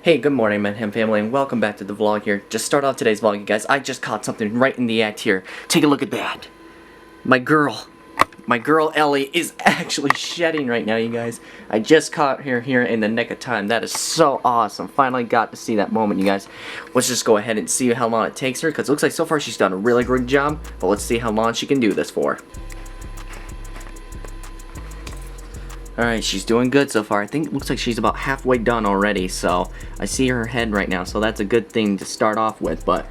Hey, good morning, Mendham family, and welcome back to the vlog here. Just start off today's vlog, you guys. I just caught something right in the act here. Take a look at that. My girl Ellie is actually shedding right now, you guys. I just caught her here in the nick of time. That is so awesome. Finally got to see that moment, you guys. Let's just go ahead and see how long it takes her, because it looks like so far she's done a really good job. But let's see how long she can do this for. Alright, she's doing good so far. I think it looks like she's about halfway done already, so I see her head right now, so that's a good thing to start off with. But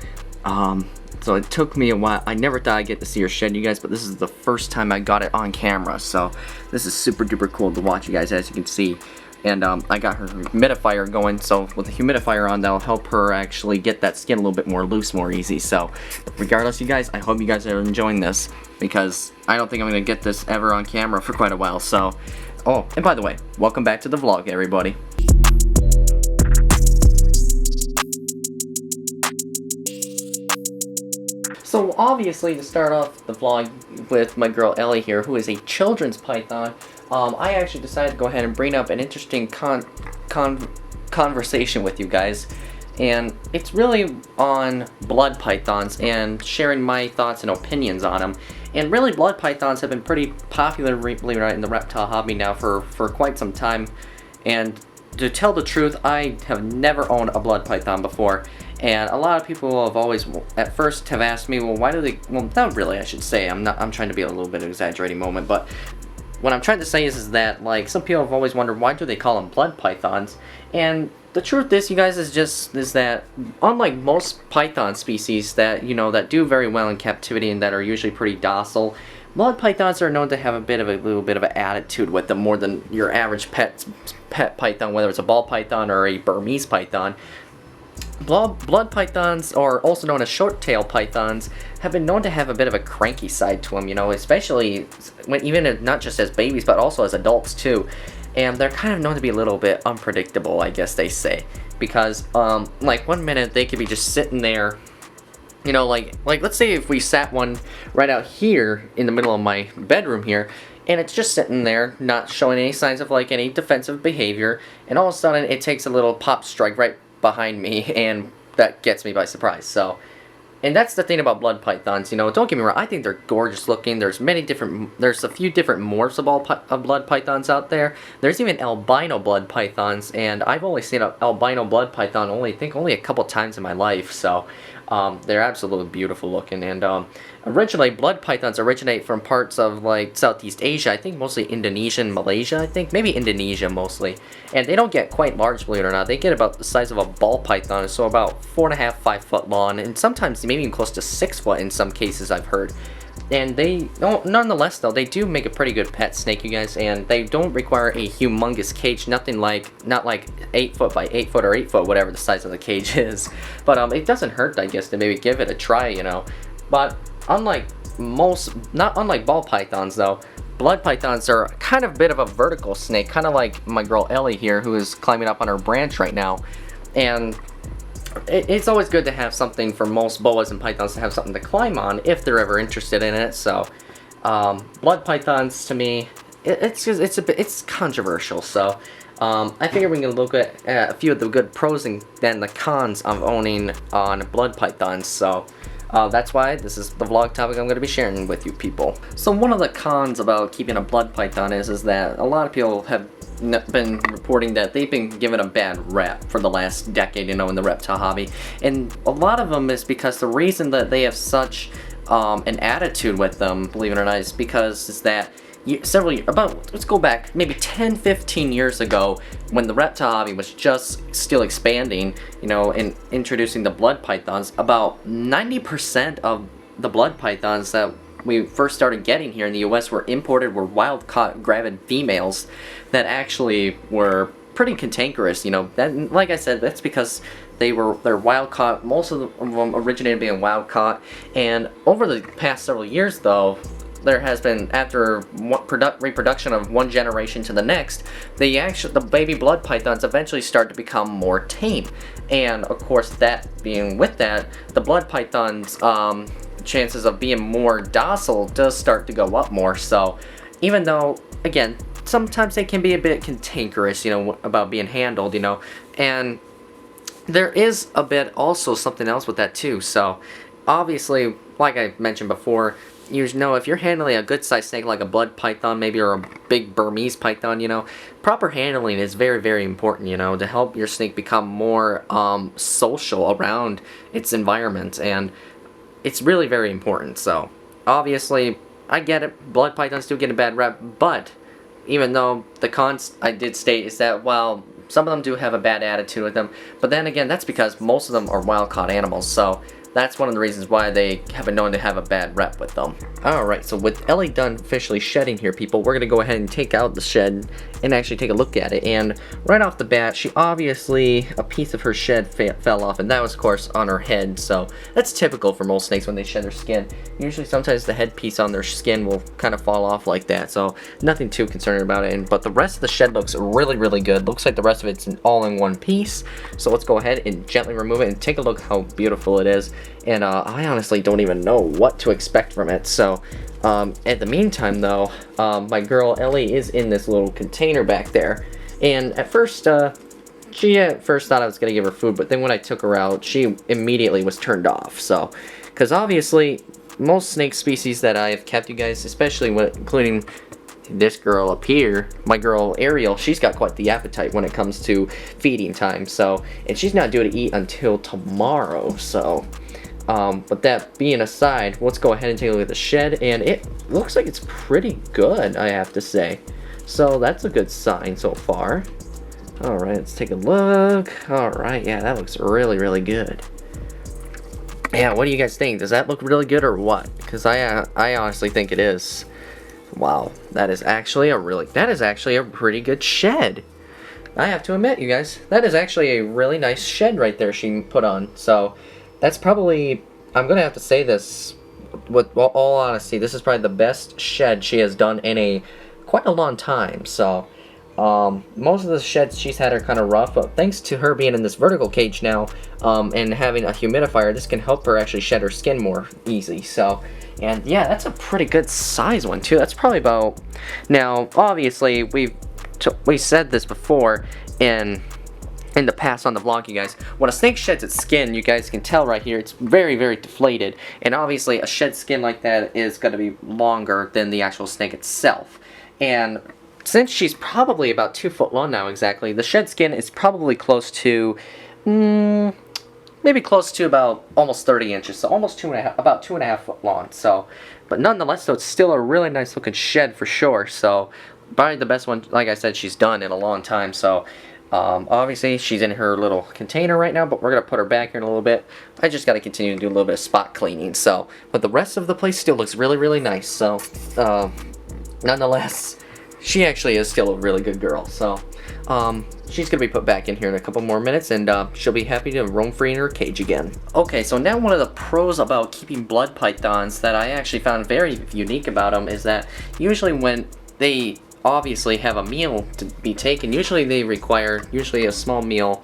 so it took me a while. I never thought I'd get to see her shed, you guys, but this is the first time I got it on camera, so this is super duper cool to watch, you guys, as you can see. And I got her humidifier going, so with the humidifier on, that'll help her actually get that skin a little bit more loose, more easy. So regardless, you guys, I hope you guys are enjoying this, because I don't think I'm going to get this ever on camera for quite a while. So, oh, and by the way, welcome back to the vlog, everybody. So obviously, to start off the vlog with my girl Ellie here, who is a children's python, I actually decided to go ahead and bring up an interesting conversation with you guys. And it's really on blood pythons and sharing my thoughts and opinions on them. And really, blood pythons have been pretty popular, believe it or not, in the reptile hobby now for quite some time. And to tell the truth, I have never owned a blood python before. And a lot of people have always, at first, have asked me, well, why do they, well, not really, I should say. I'm trying to be a little bit of an exaggerating moment, but what I'm trying to say is that, like, some people have always wondered, why do they call them blood pythons? And the truth is, you guys, is that unlike most python species that, you know, that do very well in captivity and that are usually pretty docile, blood pythons are known to have a little bit of an attitude with them, more than your average pet python, whether it's a ball python or a Burmese python. Blood pythons, or also known as short-tailed pythons, have been known to have a bit of a cranky side to them, you know, especially when even not just as babies, but also as adults too. And they're kind of known to be a little bit unpredictable, I guess they say, because like one minute they could be just sitting there, you know, like let's say if we sat one right out here in the middle of my bedroom here, and it's just sitting there, not showing any signs of like any defensive behavior, and all of a sudden it takes a little pop strike right behind me, and that gets me by surprise. So, and that's the thing about blood pythons, you know, don't get me wrong, I think they're gorgeous looking. There's a few different morphs of blood pythons out there. There's even albino blood pythons, and I've only seen an albino blood python only a couple times in my life. So they're absolutely beautiful looking. And originally, blood pythons originate from parts of like Southeast Asia. I think mostly Indonesia and Malaysia. I think maybe Indonesia mostly. And they don't get quite large, believe it or not. They get about the size of a ball python, so about 4.5, 5 foot long, and sometimes maybe even close to 6 foot in some cases, I've heard. And they, nonetheless though, they do make a pretty good pet snake, you guys, and they don't require a humongous cage, not like 8 foot by 8 foot or 8 foot, whatever the size of the cage is. But it doesn't hurt, I guess, to maybe give it a try, you know. But not unlike ball pythons though, blood pythons are kind of a bit of a vertical snake, kind of like my girl Ellie here, who is climbing up on her branch right now. And it's always good to have something for most boas and pythons to have something to climb on if they're ever interested in it. So blood pythons, to me, it's controversial. So I figure we can look at a few of the good pros and then the cons of owning on blood pythons. So that's why this is the vlog topic I'm going to be sharing with you people. So one of the cons about keeping a blood python is that a lot of people have been reporting that they've been given a bad rep for the last decade, you know, in the reptile hobby. And a lot of them is because the reason that they have such an attitude with them, believe it or not, is because let's go back maybe 10-15 years ago, when the reptile hobby was just still expanding, you know, and introducing the blood pythons. About 90% of the blood pythons that we first started getting here in the US were wild-caught gravid females that actually were pretty cantankerous, you know. That, like I said, that's because they're wild-caught. Most of them originated being wild-caught, and over the past several years, though, there has been, after reproduction of one generation to the next, the baby blood pythons eventually start to become more tame. And of course, the blood pythons' chances of being more docile does start to go up more. So even though, again, sometimes they can be a bit cantankerous, you know, about being handled, you know, and there is a bit also something else with that too. So obviously, like I mentioned before, you know, if you're handling a good sized snake like a blood python maybe, or a big Burmese python, you know, proper handling is very, very important, you know, to help your snake become more social around its environment. And it's really very important. So obviously, I get it, blood pythons do get a bad rep, but even though the cons I did state is that, well, some of them do have a bad attitude with them, but then again, that's because most of them are wild-caught animals, so that's one of the reasons why they have been known to have a bad rep with them. Alright, so with Ellie done officially shedding here, people, we're going to go ahead and take out the shed and actually take a look at it. And right off the bat, she obviously, a piece of her shed fell off, and that was, of course, on her head. So that's typical for most snakes when they shed their skin. Usually, sometimes the headpiece on their skin will kind of fall off like that, so nothing too concerning about it. But the rest of the shed looks really, really good. Looks like the rest of it's all in one piece. So let's go ahead and gently remove it and take a look how beautiful it is. And I honestly don't even know what to expect from it. So at the meantime, though, my girl Ellie is in this little container back there. And at first, she at first thought I was going to give her food, but then when I took her out, she immediately was turned off. So, because obviously, most snake species that I have kept, you guys, especially including this girl up here, my girl Ariel, she's got quite the appetite when it comes to feeding time. So, and she's not due to eat until tomorrow. So, but that being aside, let's go ahead and take a look at the shed, and it looks like it's pretty good, I have to say. So that's a good sign so far. Alright, let's take a look. Alright, yeah, that looks really, really good. Yeah, what do you guys think? Does that look really good or what? Because I honestly think it is. Wow, that is actually a pretty good shed. I have to admit, you guys, that is actually a really nice shed right there she put on. So that's probably, I'm going to have to say this with all honesty, this is probably the best shed she has done in quite a long time. So most of the sheds she's had are kind of rough, but thanks to her being in this vertical cage now and having a humidifier, this can help her actually shed her skin more easy. So, and yeah, that's a pretty good size one too. That's probably about, now obviously we said this before in the past on the vlog, you guys. When a snake sheds its skin, you guys can tell right here, it's very, very deflated. And obviously a shed skin like that is going to be longer than the actual snake itself. And since she's probably about 2 foot long now exactly, the shed skin is probably close to, maybe close to about almost 30 inches. So almost about 2.5 foot long. So, but nonetheless, though, it's still a really nice looking shed for sure. So probably the best one, like I said, she's done in a long time. So obviously, she's in her little container right now, but we're going to put her back here in a little bit. I just got to continue to do a little bit of spot cleaning. So, but the rest of the place still looks really, really nice. So, nonetheless, she actually is still a really good girl. So, she's going to be put back in here in a couple more minutes, and she'll be happy to roam free in her cage again. Okay, so now one of the pros about keeping blood pythons that I actually found very unique about them is that usually when they obviously have a meal to be taken, usually they require a small meal,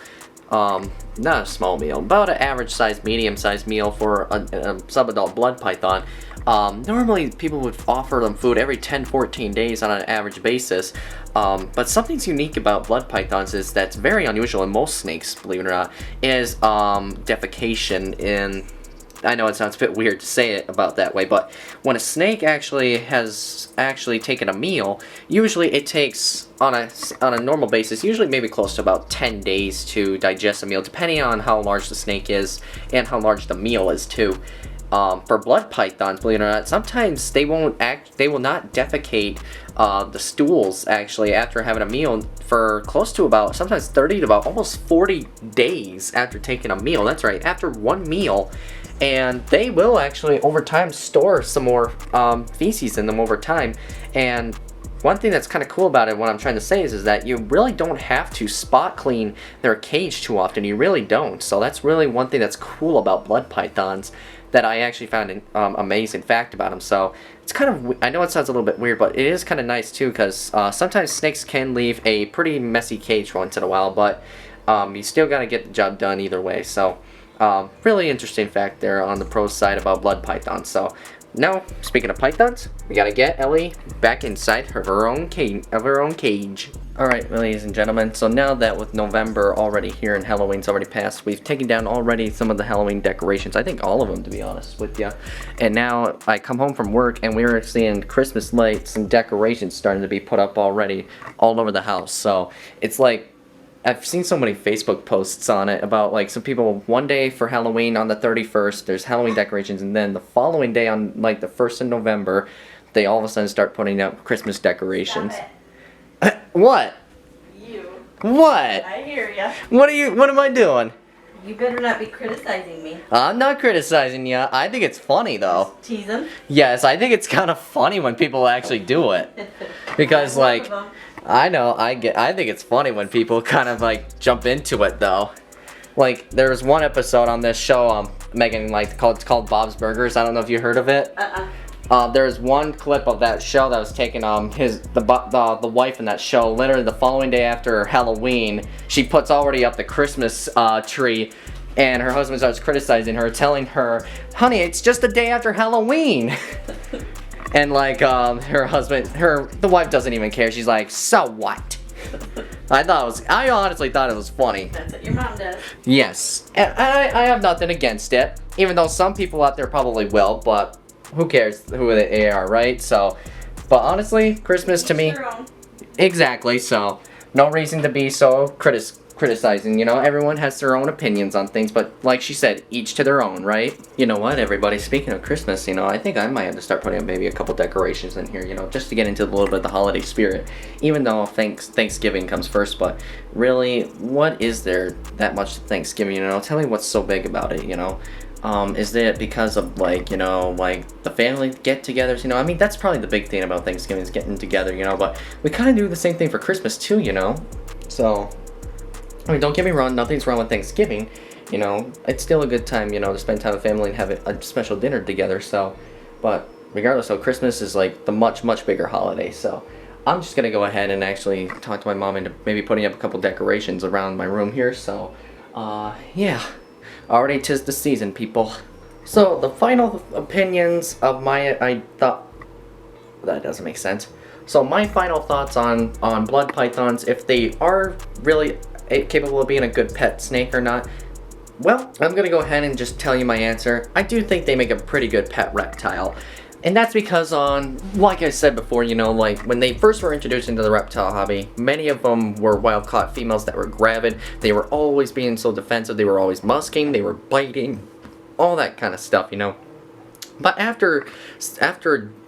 not a small meal, about an average sized, medium sized meal for a sub-adult blood python. Normally people would offer them food every 10-14 days on an average basis, but something's unique about blood pythons is that's very unusual in most snakes, believe it or not, is defecation. In I know it sounds a bit weird to say it about that way, but when a snake actually has taken a meal, usually it takes, on a normal basis, usually maybe close to about 10 days to digest a meal, depending on how large the snake is and how large the meal is too. For blood pythons, believe it or not, sometimes they will not defecate the stools actually after having a meal for close to about sometimes 30 to about almost 40 days after taking a meal. That's right, after one meal. And they will actually, over time, store some more feces in them over time. And one thing that's kind of cool about it, what I'm trying to say is that you really don't have to spot clean their cage too often. You really don't. So that's really one thing that's cool about blood pythons that I actually found an amazing fact about them. So it's kind of, I know it sounds a little bit weird, but it is kind of nice too, because sometimes snakes can leave a pretty messy cage once in a while, but you still got to get the job done either way. So really interesting fact there on the pro side about blood pythons. So now, speaking of pythons, we gotta get Ellie back inside of her own cage. Alright, ladies and gentlemen, so now that with November already here and Halloween's already passed, we've taken down already some of the Halloween decorations. I think all of them, to be honest with you. And now I come home from work and we're seeing Christmas lights and decorations starting to be put up already all over the house. So it's like, I've seen so many Facebook posts on it about like some people one day for Halloween on the 31st, there's Halloween decorations, and then the following day on like the 1st of November, they all of a sudden start putting up Christmas decorations. What? You. What? I hear ya. What am I doing? You better not be criticizing me. I'm not criticizing you. I think it's funny though. Just tease them. Yes, I think it's kind of funny when people actually do it. Because like, I know, I think it's funny when people kind of like jump into it though. Like, there's one episode on this show, Megan, like, it's called Bob's Burgers. I don't know if you heard of it. There's one clip of that show that was taken, the wife in that show, literally the following day after Halloween, she puts already up the Christmas tree, and her husband starts criticizing her, telling her, honey, it's just the day after Halloween. And like, the wife doesn't even care. She's like, so what? I honestly thought it was funny. That's what your mom does. Yes. And I have nothing against it, even though some people out there probably will, but who cares who they are, right? So, but honestly, Christmas to me, exactly, so no reason to be so criticizing, you know, everyone has their own opinions on things, but like she said, each to their own, right? You know what, everybody, speaking of Christmas, you know, I think I might have to start putting maybe a couple decorations in here, you know, just to get into a little bit of the holiday spirit, even though Thanksgiving comes first. But really, what is there that much to Thanksgiving, you know? Tell me what's so big about it, you know? Is it because of, like, you know, like, the family get-togethers, you know? I mean, that's probably the big thing about Thanksgiving is getting together, you know? But we kind of do the same thing for Christmas, too, you know? So, I mean, don't get me wrong, nothing's wrong with Thanksgiving, you know? It's still a good time, you know, to spend time with family and have a special dinner together, so... But, regardless, so Christmas is, like, the much, much bigger holiday, so... I'm just gonna go ahead and actually talk to my mom into maybe putting up a couple decorations around my room here, so... yeah... Already 'tis the season, people. So, the final opinions of I thought... That doesn't make sense. So, my final thoughts on blood pythons, if they are really capable of being a good pet snake or not, well, I'm gonna go ahead and just tell you my answer. I do think they make a pretty good pet reptile. And that's because like I said before, you know, like, when they first were introduced into the reptile hobby, many of them were wild-caught females that were gravid. They were always being so defensive. They were always musking. They were biting. All that kind of stuff, you know. But after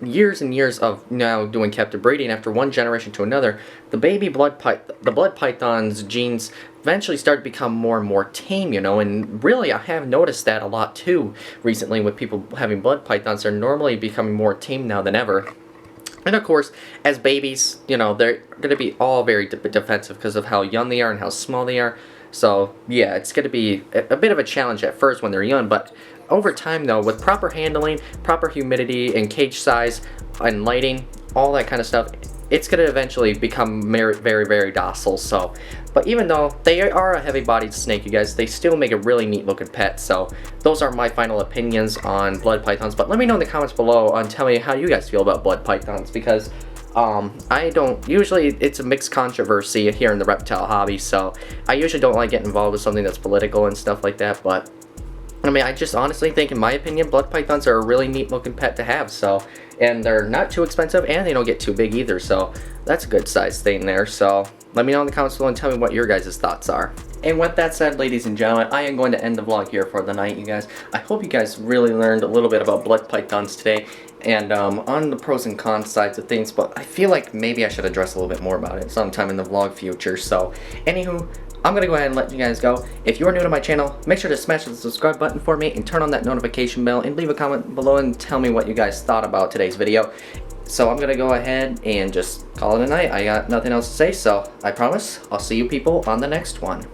years and years of now doing captive breeding, after one generation to another, the blood python's genes eventually start to become more and more tame, you know, and really I have noticed that a lot too recently with people having blood pythons. They're normally becoming more tame now than ever. And of course, as babies, you know, they're going to be all very defensive because of how young they are and how small they are. So, yeah, it's going to be a bit of a challenge at first when they're young, but over time, though, with proper handling, proper humidity and cage size and lighting, all that kind of stuff, it's going to eventually become very, very, very docile. So, but even though they are a heavy-bodied snake, you guys, they still make a really neat-looking pet. So, those are my final opinions on blood pythons. But let me know in the comments below and tell me how you guys feel about blood pythons, because I don't, usually it's a mixed controversy here in the reptile hobby, so I usually don't like getting involved with something that's political and stuff like that, but I mean, I just honestly think, in my opinion, blood pythons are a really neat looking pet to have, so, and they're not too expensive, and they don't get too big either, so that's a good size thing there. So let me know in the comments below and tell me what your guys' thoughts are. And with that said, ladies and gentlemen, I am going to end the vlog here for the night, you guys. I hope you guys really learned a little bit about blood pythons today, and on the pros and cons sides of things, but I feel like maybe I should address a little bit more about it sometime in the vlog future. So, anywho, I'm going to go ahead and let you guys go. If you're new to my channel, make sure to smash the subscribe button for me and turn on that notification bell and leave a comment below and tell me what you guys thought about today's video. So I'm going to go ahead and just call it a night. I got nothing else to say, so I promise I'll see you people on the next one.